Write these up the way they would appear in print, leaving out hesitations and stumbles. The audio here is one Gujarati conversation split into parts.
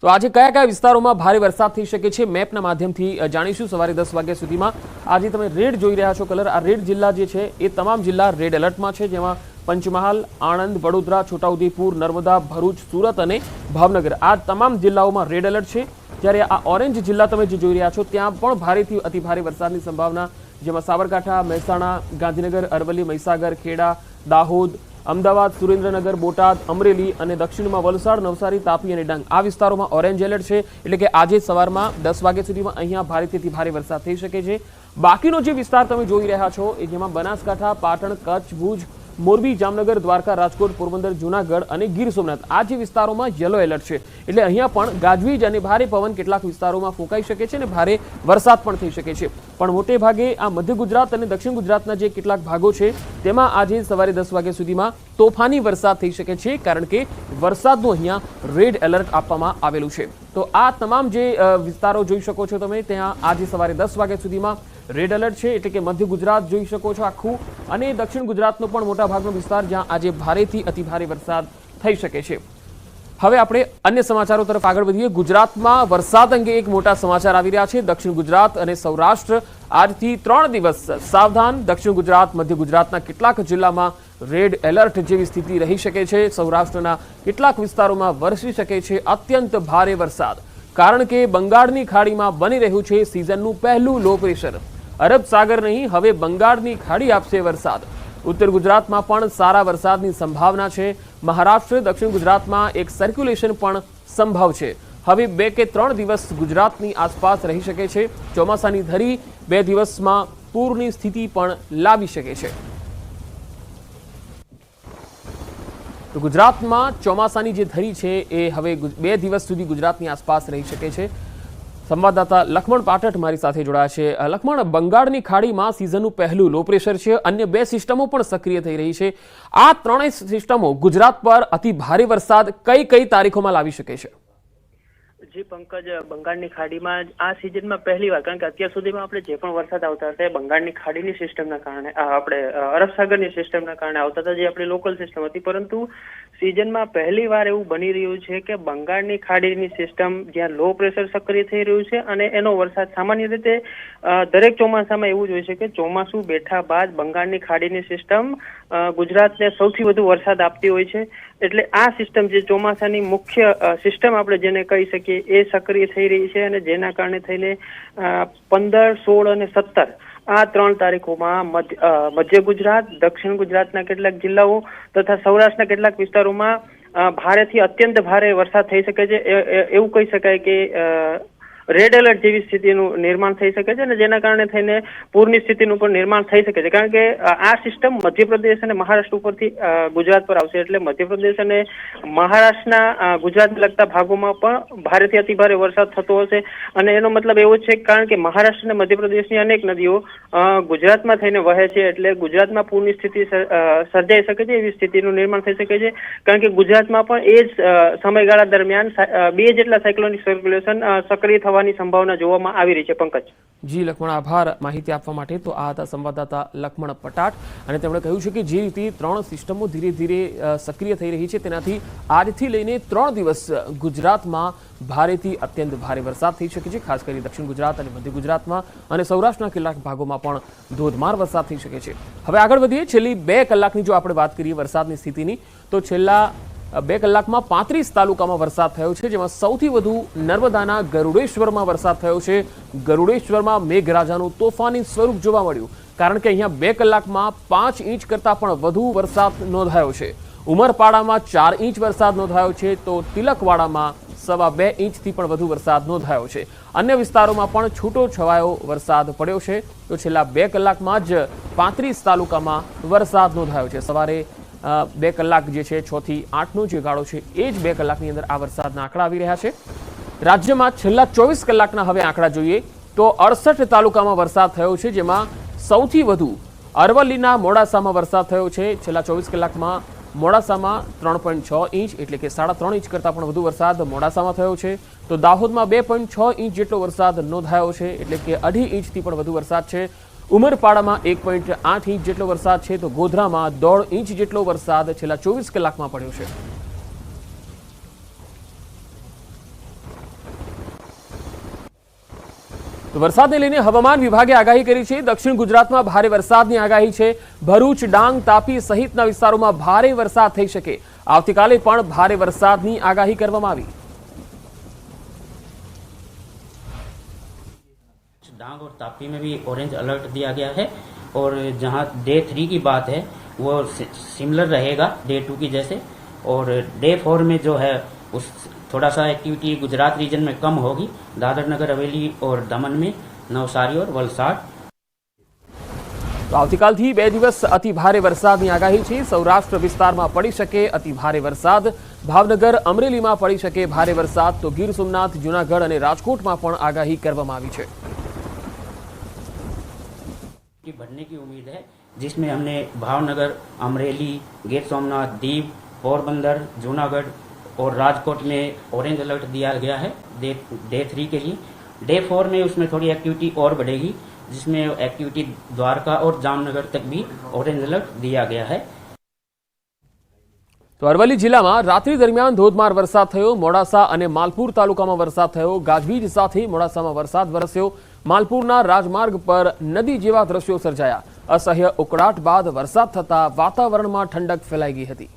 તો આજે કયા કયા વિસ્તારોમાં ભારે વરસાદ થઈ શકે છે મેપના માધ્યમથી જાણીશું સવારે 10 વાગ્યા સુધીમાં। આજે તમે રેડ જોઈ રહ્યા છો કલર, આ રેડ જિલ્લા જે છે એ તમામ જિલ્લા રેડ એલર્ટમાં છે, જેમાં પંચમહાલ, આણંદ, વડોદરા, છોટાઉદેપુર, નર્મદા, ભરૂચ, સુરત અને ભાવનગર આ તમામ જિલ્લાઓમાં રેડ એલર્ટ છે। જ્યારે આ ઓરેન્જ જિલ્લા તમે જે જોઈ રહ્યા છો ત્યાં પણ ભારેથી અતિભારે વરસાદની સંભાવના, જેમાં સાબરકાંઠા, મહેસાણા, ગાંધીનગર, અરવલ્લી, મહીસાગર, ખેડા, દાહોદ, અમદાવાદ, સુરેન્દ્રનગર, બોટાદ, અમરેલી અને દક્ષિણમાં વલસાડ, નવસારી, તાપી અને ડાંગ આ વિસ્તારોમાં ઓરેન્જ એલર્ટ છે। એટલે કે આજે સવારમાં 10 વાગ્યા સુધીમાં અહીંયા ભારેથી ભારે વરસાદ થઈ શકે છે। બાકીનો જે વિસ્તાર તમે જોઈ રહ્યા છો એ જેમાં બનાસકાંઠા, પાટણ, કચ્છ, ભુજ, મોરબી, જામનગર, દ્વારકા, રાજકોટ, પોરબંદર, જૂનાગઢ અને ગીર સોમનાથ આ જે વિસ્તારોમાં યલો એલર્ટ છે। એટલે અહીંયા પણ ગાજવીજ અને ભારે પવન કેટલાક વિસ્તારોમાં ફૂંકાઈ શકે છે અને ભારે વરસાદ પણ થઈ શકે છે। પણ મોટે ભાગે આ મધ્ય ગુજરાત અને દક્ષિણ ગુજરાતના જે કેટલાક ભાગો છે તેમાં આજે સવારે 10 વાગ્યા સુધીમાં તોફાની વરસાદ થઈ શકે છે, કારણ કે વરસાદનું અહીંયા રેડ એલર્ટ આપવામાં આવેલું છે। તો આ તમામ જે વિસ્તારો જોઈ શકો છો તમે, ત્યાં આજે સવારે 10 વાગ્યા સુધીમાં રેડ એલર્ટ છે। એટલે કે મધ્ય ગુજરાત જોઈ શકો છો આખું, અને દક્ષિણ ગુજરાતનો પણ મોટા ભાગનો વિસ્તાર જ્યાં આજે ભારેથી અતિભારે વરસાદ થઈ શકે છે। હવે આપણે અન્ય સમાચારો તરફ આગળ વધીએ। ગુજરાતમાં વરસાદ અંગે એક મોટા સમાચાર આવી રહ્યા છે। દક્ષિણ ગુજરાત અને સૌરાષ્ટ્ર આજથી 3 દિવસ સાવધાન। દક્ષિણ ગુજરાત, મધ્ય ગુજરાતના કેટલાક જિલ્લામાં રેડ એલર્ટ જેવી સ્થિતિ રહી શકે છે। સૌરાષ્ટ્રના કેટલાક વિસ્તારોમાં વરસી શકે છે અત્યંત ભારે વરસાદ, કારણ કે બંગાળની ખાડીમાં બની રહ્યું છે સિઝનનું પહેલું લો પ્રેશર। અરબ સાગર નહીં, હવે બંગાળની ખાડી આપશે વરસાદ। ઉત્તર ગુજરાતમાં પણ સારા વરસાદની સંભાવના છે। મહારાષ્ટ્ર, દક્ષિણ ગુજરાતમાં એક સર્ક્યુલેશન પણ સંભવ છે। હવે 2 કે 3 દિવસ ગુજરાતની આસપાસ રહી શકે છે। ચોમાસાની ધરી 2 દિવસમાં પૂરની સ્થિતિ પણ લાવી શકે છે। તો ગુજરાતમાં ચોમાસાની જે ધરી છે એ હવે 2 દિવસ સુધી ગુજરાતની આસપાસ રહી શકે છે। સંવાદદાતા લખમણ પાઠક મારી સાથે જોડાયા છે। લખમણ, બંગાળની ખાડીમાં સિઝનનું પહેલું લો પ્રેશર છે, અન્ય 2 સિસ્ટમો પણ સક્રિય થઈ રહી છે। આ ત્રણેય સિસ્ટમો ગુજરાત પર અતિ ભારે વરસાદ કઈ તારીખોમાં લાવી શકે છે? જી પંકજ, બંગાળની ખાડીમાં આ સિઝનમાં પહેલીવાર, કારણ કે અત્યાર સુધીમાં આપણે જે પણ વરસાદ આવતા હતા બંગાળની ખાડીની સિસ્ટમના કારણે, આપણે અરબ સાગરની સિસ્ટમના કારણે આવતા હતા, જે આપણી લોકલ સિસ્ટમ હતી। પરંતુ સિઝનમાં પહેલીવાર એવું બની રહ્યું છે કે બંગાળની ખાડીની સિસ્ટમ જ્યાં લો પ્રેશર સક્રિય થઈ રહ્યું છે અને એનો વરસાદ સામાન્ય રીતે દરેક ચોમાસામાં એવું જ હોય છે કે ચોમાસું બેઠા બાદ બંગાળની ખાડીની સિસ્ટમ ગુજરાતને સૌથી વધુ વરસાદ આપતી હોય છે। એટલે આ સિસ્ટમ જે ચોમાસાની મુખ્ય સિસ્ટમ આપણે જેને કહી શકીએ એ સક્રિય થઈ રહી છે, અને જેના કારણે થઈને 15, 16 અને 17 આ 3 તારીખોમાં મધ્ય ગુજરાત, દક્ષિણ ગુજરાતના કેટલાક જિલ્લાઓ તથા સૌરાષ્ટ્રના કેટલાક વિસ્તારોમાં ભારેથી અત્યંત ભારે વરસાદ થઈ શકે છે। એવું કહી શકાય કે રેડ એલર્ટ જેવી સ્થિતિનું નિર્માણ થઈ શકે છે, અને જેના કારણે થઈને પૂરની સ્થિતિનું પણ નિર્માણ થઈ શકે છે, કારણ કે આ સિસ્ટમ મધ્યપ્રદેશ અને મહારાષ્ટ્ર ઉપરથી ગુજરાત પર આવશે। એટલે મધ્યપ્રદેશ અને મહારાષ્ટ્રના ગુજરાતને લગતા ભાગોમાં પણ ભારેથી અતિભારે વરસાદ થતો હશે। અને એનો મતલબ એવો છે કારણ કે મહારાષ્ટ્ર અને મધ્યપ્રદેશની અનેક નદીઓ ગુજરાતમાં થઈને વહે છે, એટલે ગુજરાતમાં પૂરની સ્થિતિ સર્જાઈ શકે છે, એવી સ્થિતિનું નિર્માણ થઈ શકે છે। કારણ કે ગુજરાતમાં પણ એ જ સમયગાળા દરમિયાન 2 જેટલા સાયક્લોનિક સર્ક્યુલેશન સક્રિય થવાની સંભાવના જોવામાં આવી રહી છે। પંકજ જી લખમણ, આભાર માહિતી આપવા માટે। તો આ હતા સંવાદદાતા લખમણ પટાટ, અને તેમણે કહ્યું છે કે જે રીતે 3 સિસ્ટમો ધીરે ધીરે સક્રિય થઈ રહી છે તેનાથી આજથી લઈને 3 દિવસ ગુજરાતમાં ભારેથી અત્યંત ભારે વરસાદ થઈ શકે છે, ખાસ કરી દક્ષિણ ગુજરાત અને મધ્ય ગુજરાતમાં, અને સૌરાષ્ટ્રના કેટલાક ભાગોમાં પણ ધોધમાર વરસાદ થઈ શકે છે। હવે આગળ વધીએ। છેલ્લી 2 કલાકની જો આપણે વાત કરીએ વરસાદની સ્થિતિની, તો છેલ્લા 2 કલાકમાં 35 તાલુકામાં વરસાદ થયો છે, જેમાં સૌથી વધુ નર્મદાના ગરુડેશ્વરમાં વરસાદ થયો છે। ગરુડેશ્વરમાં મેઘરાજાનું તોફાની સ્વરૂપ જોવા મળ્યું, કારણ કે અહીંયા 2 કલાકમાં 5 ઇંચ કરતાં પણ વધુ વરસાદ નોંધાયો છે। ઉમરપાડામાં 4 ઇંચ વરસાદ નોંધાયો છે, તો તિલકવાડામાં 2.25 ઇંચથી પણ વધુ વરસાદ નોંધાયો છે। અન્ય વિસ્તારોમાં પણ છૂટો છવાયો વરસાદ પડ્યો છે। તો છેલ્લા 2 કલાકમાં જ 35 તાલુકામાં વરસાદ નોંધાયો છે। સવારે 2 કલાક જે છે 6 થી 8નો જે ગાળો છે એ જ 2 કલાકની અંદર આ વરસાદના આંકડા આવી રહ્યા છે। રાજ્યમાં છેલ્લા 24 કલાકના હવે આંકડા જોઈએ તો 68 તાલુકામાં વરસાદ થયો છે, જેમાં સૌથી વધુ અરવલ્લીના મોડાસામાં વરસાદ થયો છે। છેલ્લા 24 કલાકમાં મોડાસામાં 3.6 ઇંચ, એટલે કે 3.5 ઇંચ કરતાં પણ વધુ વરસાદ મોડાસામાં થયો છે। તો દાહોદમાં 2.6 ઇંચ જેટલો વરસાદ નોંધાયો છે, એટલે કે 2.5 ઇંચથી પણ વધુ વરસાદ છે। ઉમરપાડામાં 1.8 ઇંચ જેટલો વરસાદ છે, તો ગોધરામાં 1.5 ઇંચ જેટલો વરસાદ છેલ્લા 24 કલાકમાં પડ્યો છે। તો વરસાદને લઈને હવામાન વિભાગે આગાહી કરી છે। દક્ષિણ ગુજરાતમાં ભારે વરસાદની આગાહી છે। ભરૂચ, ડાંગ, તાપી સહિતના વિસ્તારોમાં ભારે વરસાદ થઈ શકે। આવતીકાલે પણ ભારે વરસાદની આગાહી કરવામાં આવી। डांग और तापी में भी ऑरेंज अलर्ट दिया गया है और जहां डे 3 की बात है वो सिमिलर रहेगा डे 2 की जैसे और डे 4 में जो है उस थोड़ा सा एक्टिविटी गुजरात रीजन में कम होगी। दादर नगर हवेली और दमन में, नवसारी और वलसाड। तो આવતીકાલથી 2 દિવસ અતિ ભારે વરસાદની આગાહી છે। સૌરાષ્ટ્ર વિસ્તારમાં પડી શકે અતિ ભારે વરસાદ। ભાવનગર, અમરેલીમાં પડી શકે ભારે વરસાદ। તો ગીર સોમનાથ, જૂનાગઢ અને રાજકોટમાં પણ આગાહી કરવામાં આવી છે। बढ़ने की उम्मीद है जिसमें हमने भावनगर, अमरेली, गिर सोमनाथ, दीव, पोरबंदर, जूनागढ़ और राजकोट में ऑरेंज अलर्ट दिया गया है डे 3 के लिए। डे 4 में उसमें थोड़ी एक्टिविटी और बढ़ेगी जिसमें एक्टिविटी द्वारका और जामनगर तक भी ऑरेंज अलर्ट दिया गया है। तो अरवली जिल्लाમાં રાત્રિ દરમિયાન ધોધમાર વરસાદ થયો। મોડાસા અને માલપુર તાલુકામાં વરસાદ થયો। ગાજવીજ સાથે મોડાસામાં વરસાદ વરસ્યો। માલપુરના રાજમાર્ગ પર નદી જેવા દ્રશ્યો સર્જાયા। અસહ્ય ઉકળાટ બાદ વરસાદ થતા વાતાવરણમાં ઠંડક ફેલાઈ ગઈ હતી।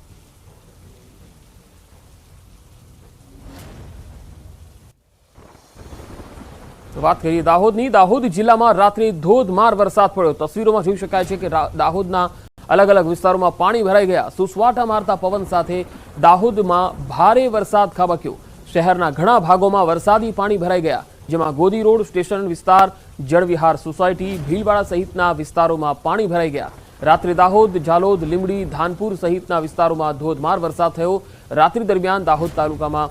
તો વાત કરીએ દાહોદની। દાહોદ જિલ્લામાં રાત્રે ધોધમાર વરસાદ પડ્યો। તસવીરોમાં જોઈ શકાય છે કે દાહોદના अलग अलग विस्तारों में पानी भराई गया। सुसवाटा मारता पवन साथे दाहोद में भारे वरसाद खाबक्यो। शहरना घणा भागों में वरसादी पानी भराई गया, जेमां गोदी रोड, स्टेशन विस्तार, जळविहार सोसायटी, भीलवाड़ा सहितना विस्तारों में पानी भराई गया। रात्रे दाहोद, जालोद, લીંબડી, धानपुर सहितना विस्तारों में धोधमार वरसाद थयो। रात्रि दरमियान दाहोद तालुका में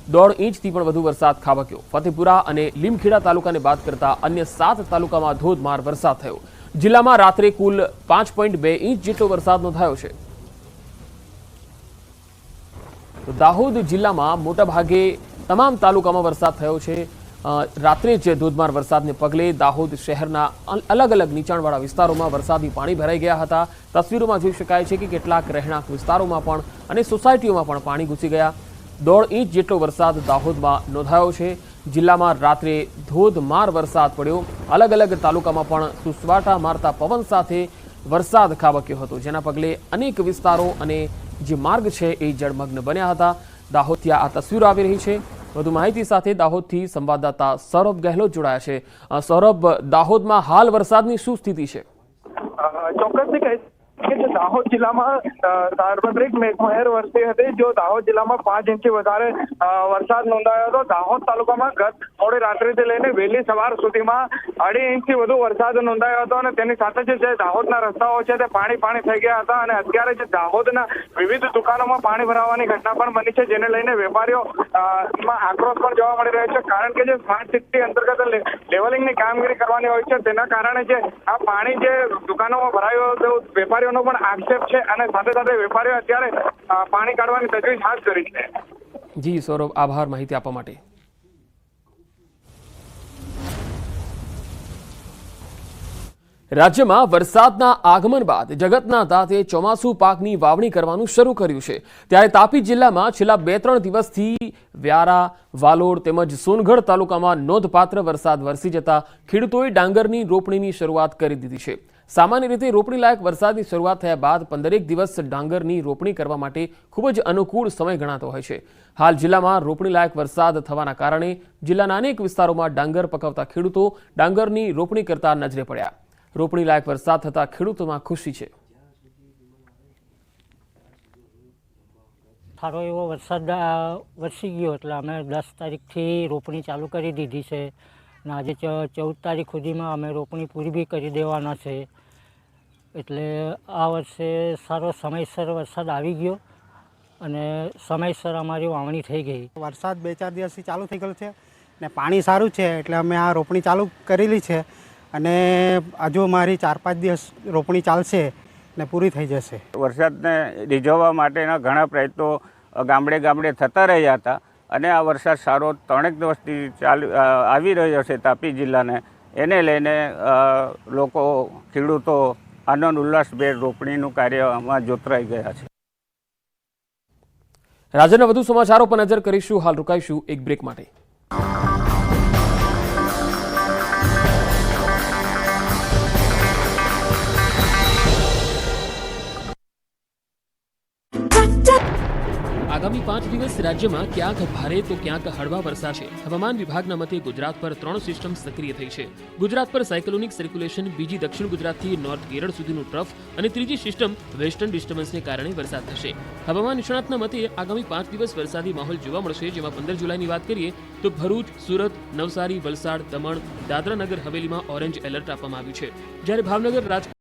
1.5 इंचथी पण वधु वरसाद खाबक्यो। फतेपुरा અને લીમખેડા તાલુકાને બાદ કરતા અન્ય 7 તાલુકામાં ધોધમાર વરસાદ થયો। જિલ્લામાં રાત્રે કુલ 5.2 इंच જેટલો વરસાદ નોંધાયો છે। તો દાહોદ જિલ્લામાં મોટાભાગે તમામ તાલુકામાં વરસાદ થયો છે। રાત્રે જે ધોધમાર વરસાદને પગલે દાહોદ શહેરના અલગ અલગ નીચાણવાળા વિસ્તારોમાં વરસાદી પાણી ભરાઈ ગયા હતા। તસવીરોમાં જોઈ શકાય છે કે કેટલાક રહેણાંક વિસ્તારોમાં પણ અને સોસાયટીઓમાં પણ પાણી ઘૂસી ગયા। 1.5 इंच જેટલો વરસાદ દાહોદમાં નોંધાયો છે। જિલ્લામાં રાત્રે ધોધમાર વરસાદ પડ્યો। અલગ અલગ તાલુકામાં પણ સુસવાટા મારતા પવન સાથે વરસાદ ખાબક્યો હતો, જેના પગલે અનેક વિસ્તારો અને જે માર્ગ છે એ જળમગ્ન બન્યા હતા। દાહોદથી આ તસવીરો આવી રહી છે। વધુ માહિતી સાથે દાહોદથી સંવાદદાતા સૌરભ ગહેલોત જોડાયા છે। સૌરભ, દાહોદમાં હાલ વરસાદની શું સ્થિતિ છે? ચોક્કસથી કહી કે જે દાહોદ જિલ્લામાં સાર્વત્રિક મેઘમહેર વરસી હતી, જો દાહોદ જિલ્લામાં 5 ઇંચથી વધારે વરસાદ નોંધાયો હતો। દાહોદ તાલુકામાં ગત મોડી રાત્રિથી લઈને વહેલી સવાર સુધીમાં 2.5 ઇંચથી વધુ વરસાદ નોંધાયો હતો અને તેની સાથે જે દાહોદના રસ્તાઓ છે તે પાણી થઈ ગયા હતા અને અત્યારે જે દાહોદના વિવિધ દુકાનોમાં પાણી ભરાવાની ઘટના પણ બની છે, જેને લઈને વેપારીઓમાં આક્રોશ પણ જોવા મળી રહ્યો છે। કારણ કે જે સ્માર્ટ સિટી અંતર્ગત લેવલિંગની કામગીરી કરવાની હોય છે, તેના કારણે જે આ પાણી જે દુકાનોમાં ભરાયું હતું, વેપારીઓ પણ આક્ષેપ છે અને સાથે સાથે વેપારીઓ અત્યારે પાણી કાઢવાની તજવીજ હાથ કરી છે। જી સૌરભ, આભાર માહિતી આપવા માટે। રાજ્યમાં વરસાદના આગમન બાદ જગતના તાતે ચોમાસુ પાકની વાવણી કરવાનું શરૂ કર્યું છે। ત્યારે તાપી જિલ્લામાં છેલ્લા 2-3 દિવસથી વ્યારા, વાલોડ તેમજ સોનગઢ તાલુકામાં નોંધપાત્ર વરસાદ વરસી જતા ખેડૂતોએ ડાંગરની રોપણીની શરૂઆત કરી દીધી છે। સામાન્ય રીતે રોપણી લાયક વરસાદની શરૂઆત થયા બાદ 15 દિવસ ડાંગરની રોપણી કરવા માટે ખૂબ જ અનુકૂળ સમય ગણાતો હોય છે। હાલ જિલ્લામાં રોપણી લાયક વરસાદ થવાના કારણે જિલ્લાના અનેક વિસ્તારોમાં ડાંગર પકવતા ખેડૂતો ડાંગરની રોપણી કરતા નજરે પડ્યા। રોપણી લાયક વરસાદ થતા ખેડૂતોમાં ખુશી છે। સારો એવો વરસાદ વરસી ગયો એટલે અમે 10 તારીખથી રોપણી ચાલુ કરી દીધી છે અને આજે 14 તારીખ સુધીમાં અમે રોપણી પૂરી બી કરી દેવાના છે। એટલે આ વર્ષે સારો સમયસર વરસાદ આવી ગયો અને સમયસર અમારી વાવણી થઈ ગઈ। વરસાદ 2-4 દિવસથી ચાલુ થઈ ગયો છે ને પાણી સારું છે એટલે અમે આ રોપણી ચાલુ કરેલી છે અને હજુ મારી 4-5 દિવસ રોપણી ચાલશે ને પૂરી થઈ જશે। વરસાદને રીઝવવા માટેના ઘણા પ્રયત્નો ગામડે ગામડે થતા રહ્યા હતા અને આ વરસાદ સારો 3 દિવસથી આવી રહ્યો છે તાપી જિલ્લાને, એને લઈને લોકો ખેડૂતો આનંદ ઉલ્લાસભેર રોપણીનું કાર્યમાં જોતરાઈ ગયા છે। રાજ્યના વધુ સમાચારો પર નજર કરીશું। હાલ રોકાઈશું એક બ્રેક માટે। આગામી 5 દિવસ રાજ્યમાં ક્યાંક ભારે તો ક્યાંક હળવા વરસાશે. હવામાન વિભાગના મતે ગુજરાત પર 3 સિસ્ટમ સક્રિય થઈ છે. ગુજરાત પર સાયક્લોનિક સર્ક્યુલેશન, બીજી દક્ષિણ ગુજરાતથી નોર્થ કેરળ સુધીનું ટ્રફ અને ત્રીજી સિસ્ટમ વેસ્ટર્ન ડિસ્ટર્બન્સને કારણે વરસાદ થશે. હવામાન નિષ્ણાતના મતે આગામી 5 દિવસ વરસાદી માહોલ જોવા મળશે, જેમાં 15 જુલાઈની વાત કરીએ તો ભરૂચ, સુરત, નવસારી, વલસાડ, દમણ, દાદરા નગર હવેલીમાં ઓરેન્જ એલર્ટ આપવામાં આવ્યું છે, જ્યારે ભાવનગર, રાજકોટ